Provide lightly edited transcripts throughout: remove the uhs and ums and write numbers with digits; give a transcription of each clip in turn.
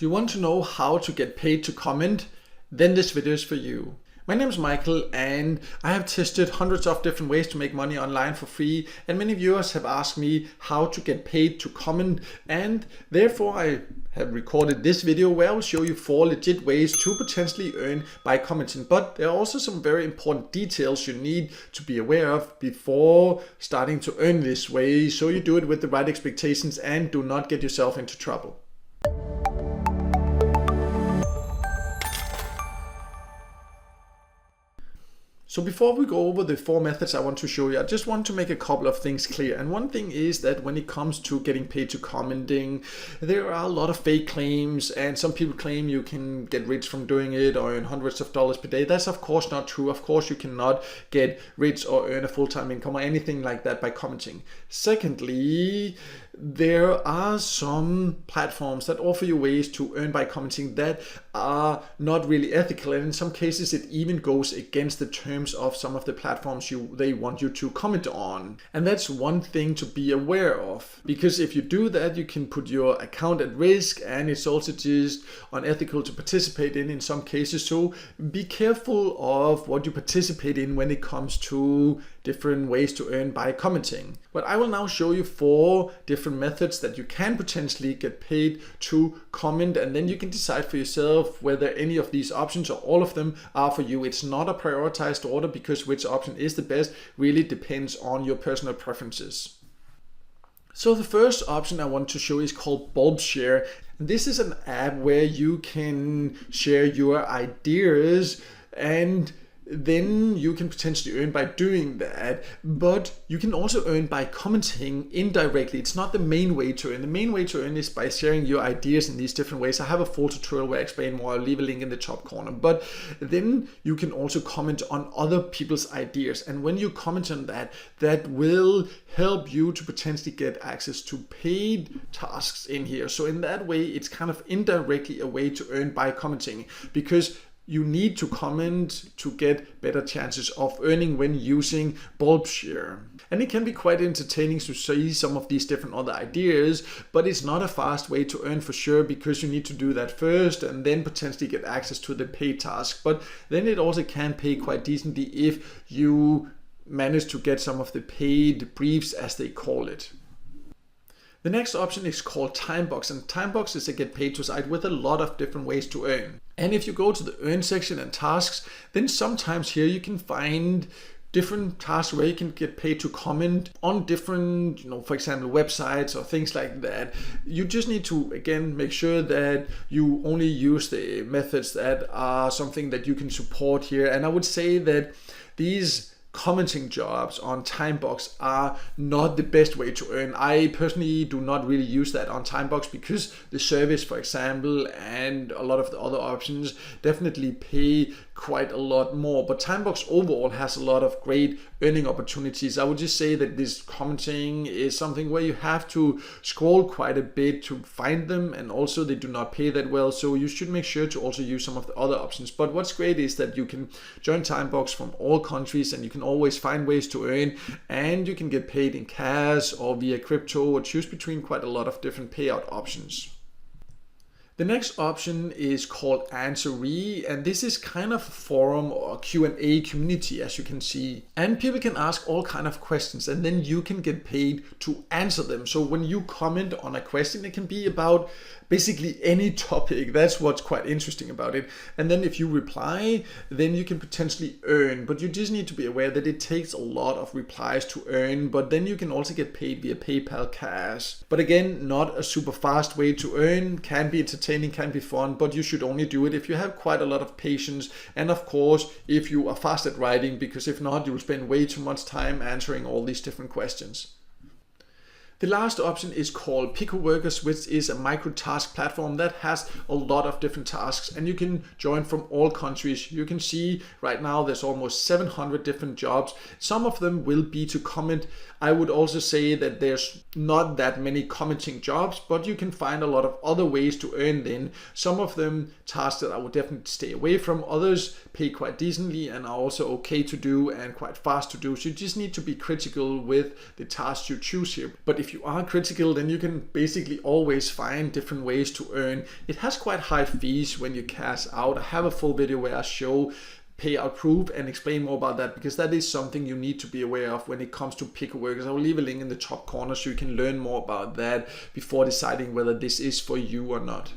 Do you want to know how to get paid to comment? Then this video is for you. My name is Michael and I have tested hundreds of different ways to make money online for free, and many viewers have asked me how to get paid to comment, and therefore I have recorded this video where I will show you 4 legit ways to potentially earn by commenting. But there are also some very important details you need to be aware of before starting to earn this way, so you do it with the right expectations and do not get yourself into trouble. So before we go over the 4 methods I want to show you, I just want to make a couple of things clear. And one thing is that when it comes to getting paid to commenting, there are a lot of fake claims, and some people claim you can get rich from doing it or earn hundreds of dollars per day. That's of course not true. Of course you cannot get rich or earn a full-time income or anything like that by commenting. Secondly, there are some platforms that offer you ways to earn by commenting that are not really ethical, and in some cases it even goes against the terms of some of the platforms they want you to comment on. And that's one thing to be aware of, because if you do that, you can put your account at risk, and it's also just unethical to participate in some cases. So be careful of what you participate in when it comes to different ways to earn by commenting. But I will now show you 4 different methods that you can potentially get paid to comment, and then you can decide for yourself whether any of these options or all of them are for you. It's not a prioritized order, because which option is the best really depends on your personal preferences. So the first option I want to show is called Bulbshare. This is an app where you can share your ideas, and then you can potentially earn by doing that, but you can also earn by commenting indirectly. It's not the main way to earn. The main way to earn is by sharing your ideas in these different ways. I have a full tutorial where I explain more. I'll leave a link in the top corner. But then you can also comment on other people's ideas, and when you comment on that, that will help you to potentially get access to paid tasks in here. So in that way, it's kind of indirectly a way to earn by commenting, because you need to comment to get better chances of earning when using Bulbshare. And it can be quite entertaining to see some of these different other ideas, but it's not a fast way to earn for sure, because you need to do that first and then potentially get access to the paid task. But then it also can pay quite decently if you manage to get some of the paid briefs, as they call it. The next option is called Timebox, and Timebox is a get paid to site with a lot of different ways to earn. And if you go to the earn section and tasks, then sometimes here you can find different tasks where you can get paid to comment on different, for example, websites or things like that. You just need to, again, make sure that you only use the methods that are something that you can support here. And I would say that these commenting jobs on Timebox are not the best way to earn. I personally do not really use that on Timebox, because the service, for example, and a lot of the other options definitely pay quite a lot more. But Timebox overall has a lot of great earning opportunities. I would just say that this commenting is something where you have to scroll quite a bit to find them, and also they do not pay that well, so you should make sure to also use some of the other options. But what's great is that you can join Timebox from all countries, and you can always find ways to earn, and you can get paid in cash or via crypto, or choose between quite a lot of different payout options. The next option is called Answeri, and this is kind of a forum or Q&A community, as you can see. And people can ask all kind of questions, and then you can get paid to answer them. So when you comment on a question, it can be about basically any topic. That's what's quite interesting about it. And then if you reply, then you can potentially earn, but you just need to be aware that it takes a lot of replies to earn. But then you can also get paid via PayPal Cash. But again, not a super fast way to earn. Can be entertaining, can be fun, but you should only do it if you have quite a lot of patience, and of course if you are fast at writing, because if not, you will spend way too much time answering all these different questions. The last option is called PicoWorkers, which is a micro task platform that has a lot of different tasks, and you can join from all countries. You can see right now there's almost 700 different jobs. Some of them will be to comment. I would also say that there's not that many commenting jobs, but you can find a lot of other ways to earn then. Some of them tasks that I would definitely stay away from. Others pay quite decently and are also okay to do and quite fast to do. So you just need to be critical with the tasks you choose here. But if if you are critical, then you can basically always find different ways to earn. It has quite high fees when you cash out. I have a full video where I show payout proof and explain more about that, because that is something you need to be aware of when it comes to picker workers. I will leave a link in the top corner so you can learn more about that before deciding whether this is for you or not.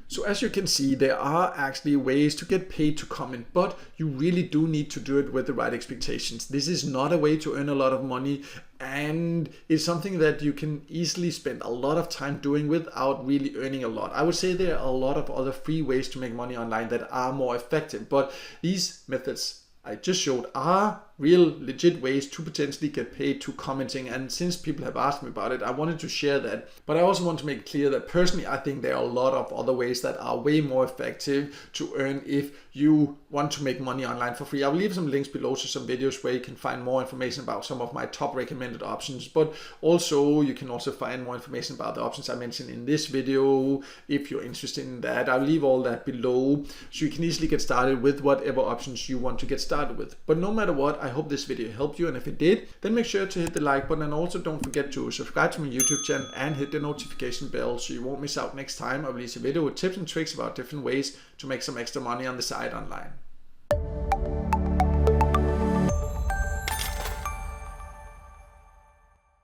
So as you can see, there are actually ways to get paid to comment, but you really do need to do it with the right expectations. This is not a way to earn a lot of money, and it's something that you can easily spend a lot of time doing without really earning a lot. I would say there are a lot of other free ways to make money online that are more effective, but these methods I just showed are real legit ways to potentially get paid to commenting, and since people have asked me about it, I wanted to share that. But I also want to make it clear that personally I think there are a lot of other ways that are way more effective to earn if you want to make money online for free. I'll leave some links below to some videos where you can find more information about some of my top recommended options, but also you can also find more information about the options I mentioned in this video if you're interested in that. I'll leave all that below so you can easily get started with whatever options you want to get started with. But no matter what, I hope this video helped you, and if it did, then make sure to hit the like button, and also don't forget to subscribe to my YouTube channel and hit the notification bell so you won't miss out next time I release a video with tips and tricks about different ways to make some extra money on the side online.